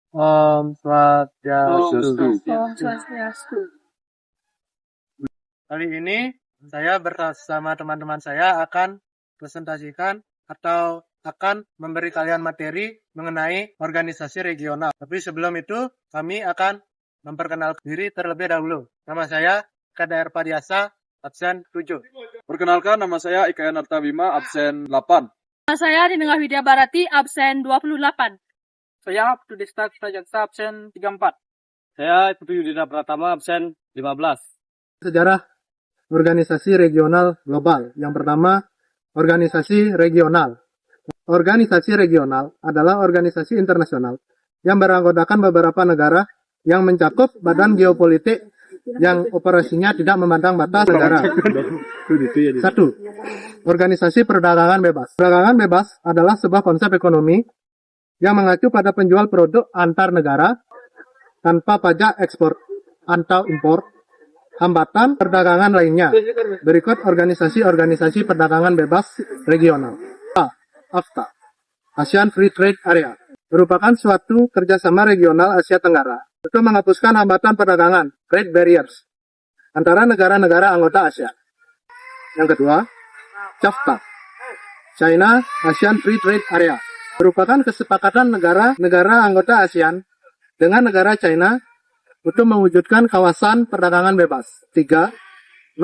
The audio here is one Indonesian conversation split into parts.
Om Swastiastu. Om Swastiastu. Kali ini saya bersama teman-teman saya akan presentasikan atau akan memberi kalian materi mengenai organisasi regional. Tapi sebelum itu kami akan memperkenalkan diri terlebih dahulu. Nama saya KDR Padiasa, absen 7. Perkenalkan, nama saya IKN Artabima, absen 8. Nama saya Dinengah Widya Barati, absen 28. Saya Pudesta Prajaksa, absen 34. Saya Putu Yudhira Pratama, absen 15. Sejarah organisasi regional global. Yang pertama, organisasi regional. Organisasi regional adalah organisasi internasional yang beranggotakan beberapa negara yang mencakup badan geopolitik yang operasinya tidak memandang batas negara. 1. Organisasi perdagangan bebas. Perdagangan bebas adalah sebuah konsep ekonomi yang mengacu pada penjual produk antar negara tanpa pajak ekspor atau impor, hambatan perdagangan lainnya. Berikut organisasi-organisasi perdagangan bebas regional. A. AFTA, ASEAN Free Trade Area, merupakan suatu kerjasama regional Asia Tenggara untuk menghapuskan hambatan perdagangan, trade barriers, antara negara-negara anggota Asia. Yang kedua, CAFTA, China ASEAN Free Trade Area, merupakan kesepakatan negara-negara anggota ASEAN dengan negara China untuk mewujudkan kawasan perdagangan bebas. 3.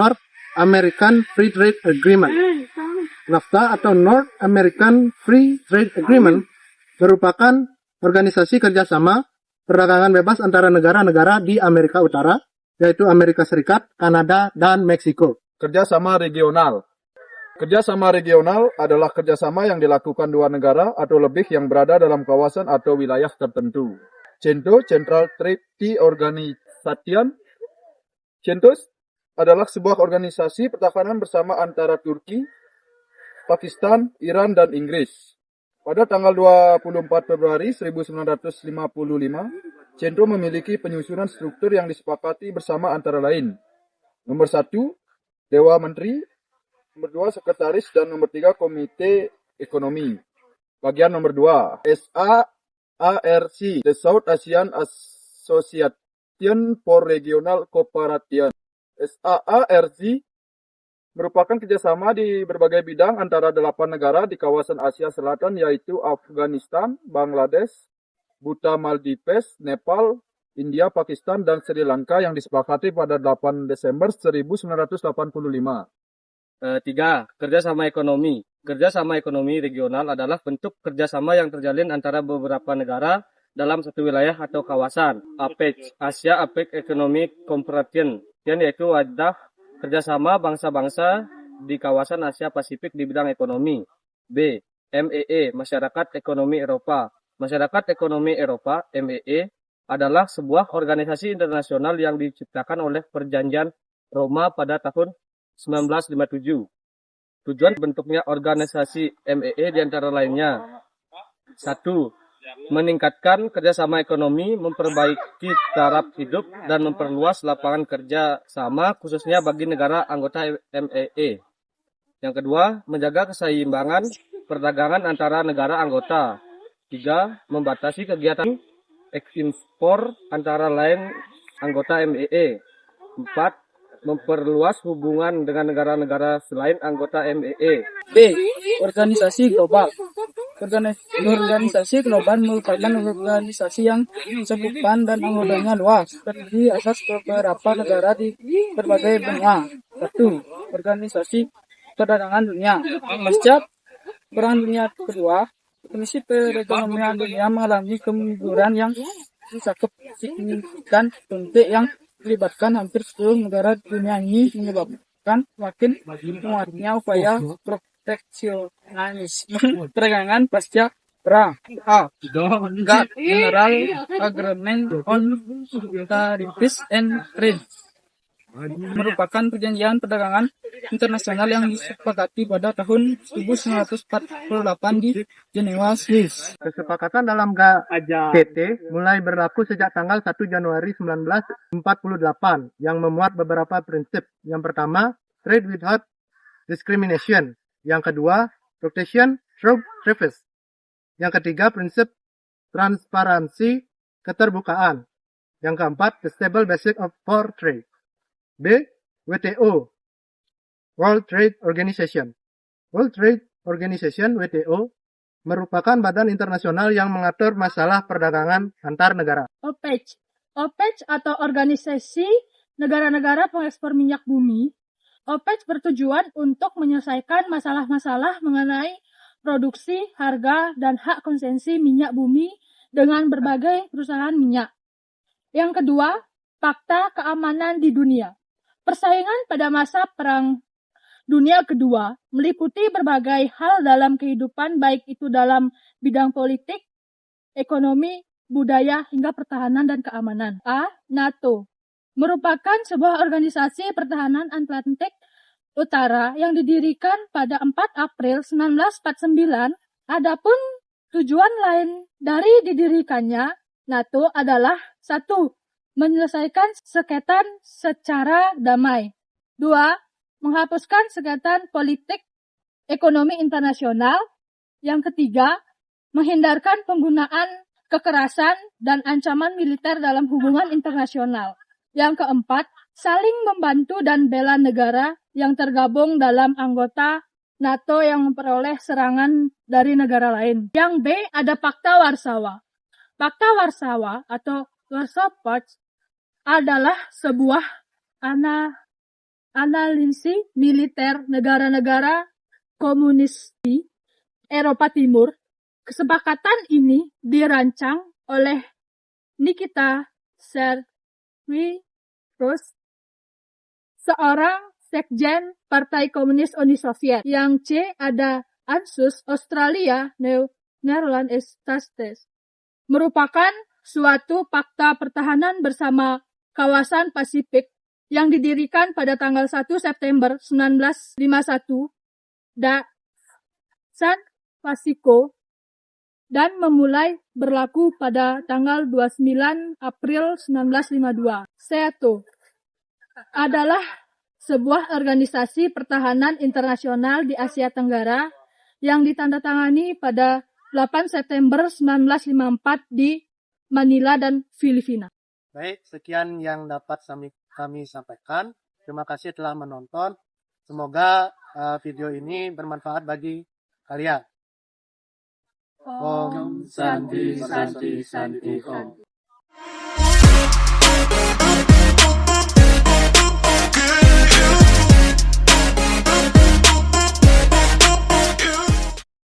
North American Free Trade Agreement. NAFTA atau North American Free Trade Agreement merupakan organisasi kerjasama perdagangan bebas antara negara-negara di Amerika Utara, yaitu Amerika Serikat, Kanada, dan Meksiko. Kerjasama regional. Kerjasama regional adalah kerjasama yang dilakukan dua negara atau lebih yang berada dalam kawasan atau wilayah tertentu. CENTO, Central Treaty Organization. CENTOS adalah sebuah organisasi pertahanan bersama antara Turki, Pakistan, Iran, dan Inggris. Pada tanggal 24 Februari 1955, CENTO memiliki penyusunan struktur yang disepakati bersama antara lain. Nomor 1, Dewa Menteri. Nomor 2, Sekretaris. Dan nomor 3, Komite Ekonomi. Bagian nomor 2, SAARC, The South Asian Association for Regional Cooperation. SAARC merupakan kerjasama di berbagai bidang antara 8 negara di kawasan Asia Selatan, yaitu Afghanistan, Bangladesh, Bhutan, Maldives, Nepal, India, Pakistan, dan Sri Lanka yang disepakati pada 8 Desember 1985. 3. Kerjasama ekonomi. Kerjasama ekonomi regional adalah bentuk kerjasama yang terjalin antara beberapa negara dalam satu wilayah atau kawasan. APEC, Asia APEC Economic Cooperation, yaitu wadah kerjasama bangsa-bangsa di kawasan Asia Pasifik di bidang ekonomi. B. MEE, Masyarakat Ekonomi Eropa. Masyarakat Ekonomi Eropa, MEE, adalah sebuah organisasi internasional yang diciptakan oleh Perjanjian Roma pada tahun 1957. Tujuan bentuknya organisasi MEE di antara lainnya: 1. Meningkatkan kerjasama ekonomi, memperbaiki taraf hidup, dan memperluas lapangan kerja sama khususnya bagi negara anggota MEE. Yang kedua, menjaga keseimbangan perdagangan antara negara anggota. 3. Membatasi kegiatan ekspor antara lain anggota MEE. 4. Memperluas hubungan dengan negara-negara selain anggota MEE. B. Organisasi global. Organisasi global merupakan organisasi yang cakupan dan anggotanya luas, terdiri atas beberapa negara di berbagai benua. 1. Organisasi Perdagangan Dunia. Pasca Perang Dunia Kedua, kondisi perekonomian dunia mengalami kemunduran yang mencakup signifikan penting yang melibatkan hampir seluruh negara dunia. Ini menyebabkan makin menguatnya upaya proteksionisme perdagangan pasca perang. A. GATT, General Agreement on Tariffs and Trade, merupakan perjanjian perdagangan internasional yang disepakati pada tahun 1948 di Jenewa, Swiss. Kesepakatan dalam GATT mulai berlaku sejak tanggal 1 Januari 1948 yang memuat beberapa prinsip. Yang pertama, trade without discrimination. Yang kedua, protection through tariffs. Yang ketiga, prinsip transparansi keterbukaan. Yang keempat, the stable basic of for trade. B. WTO, World Trade Organization. World Trade Organization, WTO, merupakan badan internasional yang mengatur masalah perdagangan antar negara. OPEC. OPEC atau Organisasi Negara-Negara Pengekspor Minyak Bumi. OPEC bertujuan untuk menyelesaikan masalah-masalah mengenai produksi, harga, dan hak konsesi minyak bumi dengan berbagai perusahaan minyak. Yang kedua, fakta keamanan di dunia. Persaingan pada masa Perang Dunia Kedua meliputi berbagai hal dalam kehidupan, baik itu dalam bidang politik, ekonomi, budaya, hingga pertahanan dan keamanan. A. NATO merupakan sebuah organisasi pertahanan Atlantik Utara yang didirikan pada 4 April 1949. Adapun tujuan lain dari didirikannya NATO adalah 1. Menyelesaikan sengketa secara damai. 2. Menghapuskan sengketa politik ekonomi internasional. Yang ketiga, menghindarkan penggunaan kekerasan dan ancaman militer dalam hubungan internasional. Yang keempat, saling membantu dan bela negara yang tergabung dalam anggota NATO yang memperoleh serangan dari negara lain. Yang B, ada Pakta Warsawa. Pakta Warsawa atau Warsaw Pact adalah sebuah analisis militer negara-negara komunis di Eropa Timur. Kesepakatan ini dirancang oleh Nikita Khrushchev, seorang sekjen Partai Komunis Uni Soviet. Yang C, ada ANZUS, Australia, Netherlands, States. Merupakan suatu fakta pertahanan bersama kawasan Pasifik yang didirikan pada tanggal 1 September 1951 San Francisco dan memulai berlaku pada tanggal 29 April 1952. SEATO adalah sebuah organisasi pertahanan internasional di Asia Tenggara yang ditandatangani pada 8 September 1954 di Manila dan Filipina. Baik, sekian yang dapat kami sampaikan. Terima kasih telah menonton. Semoga video ini bermanfaat bagi kalian. Om Santi Santi Santi Om.